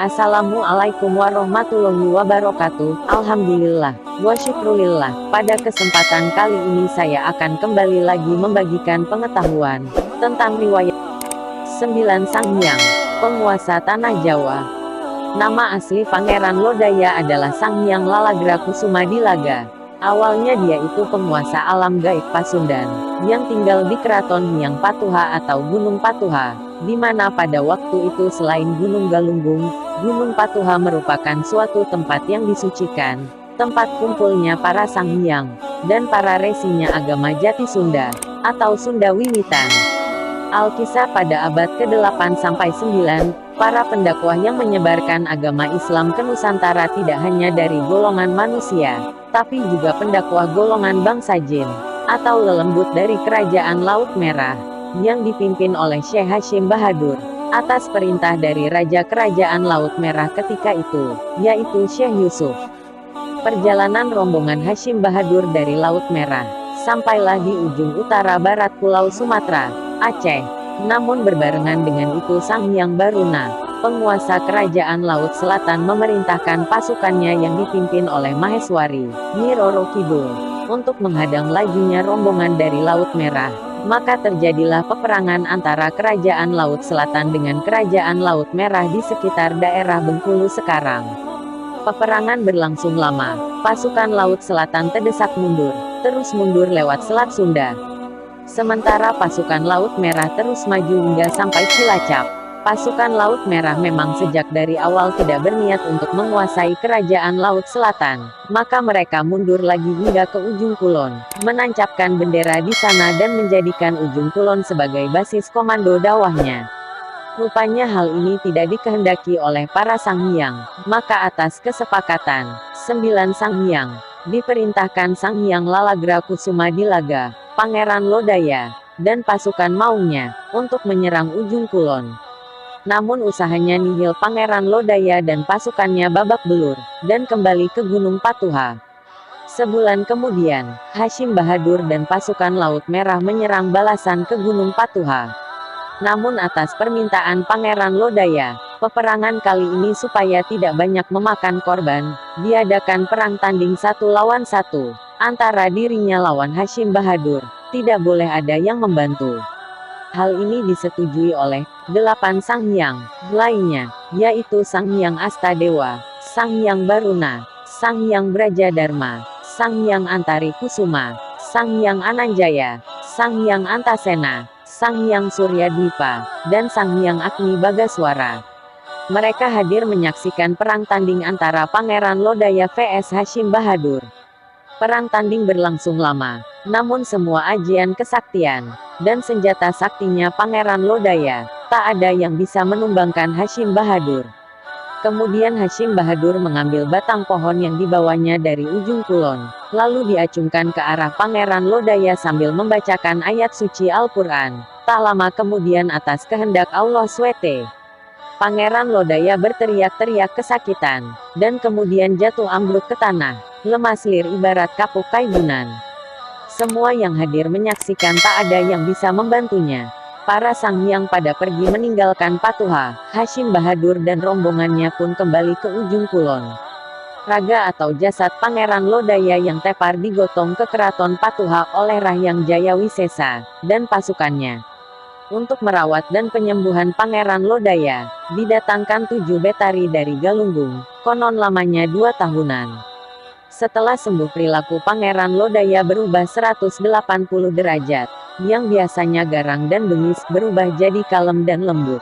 Assalamualaikum warahmatullahi wabarakatuh. Alhamdulillah, wa syukrulillah. Pada kesempatan kali ini saya akan kembali lagi membagikan pengetahuan tentang riwayat 9 Sanghyang, penguasa tanah Jawa. Nama asli Pangeran Lodaya adalah Sanghyang Lalagrakusuma Dilaga. Awalnya dia itu penguasa alam gaib Pasundan, yang tinggal di Keraton Hyang Patuha atau Gunung Patuha, di mana pada waktu itu selain Gunung Galunggung, Gunung Patuha merupakan suatu tempat yang disucikan, tempat kumpulnya para Sanghyang, dan para resinya agama Jati Sunda, atau Sunda Wiwitan. Alkisah pada abad ke-8-9, para pendakwah yang menyebarkan agama Islam ke Nusantara tidak hanya dari golongan manusia, tapi juga pendakwah golongan bangsa jin, atau lelembut dari Kerajaan Laut Merah, yang dipimpin oleh Syekh Hashim Bahadur, atas perintah dari Raja Kerajaan Laut Merah ketika itu, yaitu Syekh Yusuf. Perjalanan rombongan Hashim Bahadur dari Laut Merah, sampailah di ujung utara barat Pulau Sumatera, Aceh. Namun berbarengan dengan itu Sanghyang Baruna, penguasa Kerajaan Laut Selatan memerintahkan pasukannya yang dipimpin oleh Maheswari, Nyi Roro Kidul, untuk menghadang lajunya rombongan dari Laut Merah. Maka terjadilah peperangan antara Kerajaan Laut Selatan dengan Kerajaan Laut Merah di sekitar daerah Bengkulu sekarang. Peperangan berlangsung lama, pasukan Laut Selatan terdesak mundur, terus mundur lewat Selat Sunda. Sementara pasukan Laut Merah terus maju hingga sampai Cilacap. Pasukan Laut Merah memang sejak dari awal tidak berniat untuk menguasai Kerajaan Laut Selatan, maka mereka mundur lagi hingga ke ujung kulon, menancapkan bendera di sana dan menjadikan ujung kulon sebagai basis komando dakwahnya. Rupanya hal ini tidak dikehendaki oleh para Sanghyang, maka atas kesepakatan 9 Sanghyang, diperintahkan Sanghyang Lalagrakusuma Dilaga, Pangeran Lodaya, dan pasukan maungnya, untuk menyerang ujung kulon. Namun usahanya nihil Pangeran Lodaya dan pasukannya babak belur, dan kembali ke Gunung Patuha. Sebulan kemudian, Hashim Bahadur dan pasukan Laut Merah menyerang balasan ke Gunung Patuha. Namun atas permintaan Pangeran Lodaya, peperangan kali ini supaya tidak banyak memakan korban, diadakan perang tanding 1 lawan 1, antara dirinya lawan Hashim Bahadur, tidak boleh ada yang membantu. Hal ini disetujui oleh 8 Sanghyang lainnya, yaitu Sanghyang Astadewa, Sanghyang Baruna, Sanghyang Brajadharma, Sanghyang Antari Kusuma, Sanghyang Ananjaya, Sanghyang Antasena, Sanghyang Suryadwipa, dan Sanghyang Agni Bagaswara. Mereka hadir menyaksikan perang tanding antara Pangeran Lodaya vs Hashim Bahadur. Perang tanding berlangsung lama, namun semua ajian kesaktian dan senjata saktinya Pangeran Lodaya, tak ada yang bisa menumbangkan Hashim Bahadur. Kemudian Hashim Bahadur mengambil batang pohon yang dibawanya dari ujung kulon, lalu diacungkan ke arah Pangeran Lodaya sambil membacakan ayat suci Al-Quran. Tak lama kemudian atas kehendak Allah SWT, Pangeran Lodaya berteriak-teriak kesakitan, dan kemudian jatuh ambruk ke tanah, lemas lir ibarat kapuk kaibunan. Semua yang hadir menyaksikan tak ada yang bisa membantunya. Para Sanghyang pada pergi meninggalkan Patuha, Hashim Bahadur dan rombongannya pun kembali ke ujung kulon. Raga atau jasad Pangeran Lodaya yang tepar digotong ke Keraton Patuha oleh Rahyang Jayawisesa, dan pasukannya. Untuk merawat dan penyembuhan Pangeran Lodaya, didatangkan 7 betari dari Galunggung, konon lamanya 2 tahunan. Setelah sembuh perilaku Pangeran Lodaya berubah 180 derajat, yang biasanya garang dan bengis berubah jadi kalem dan lembut.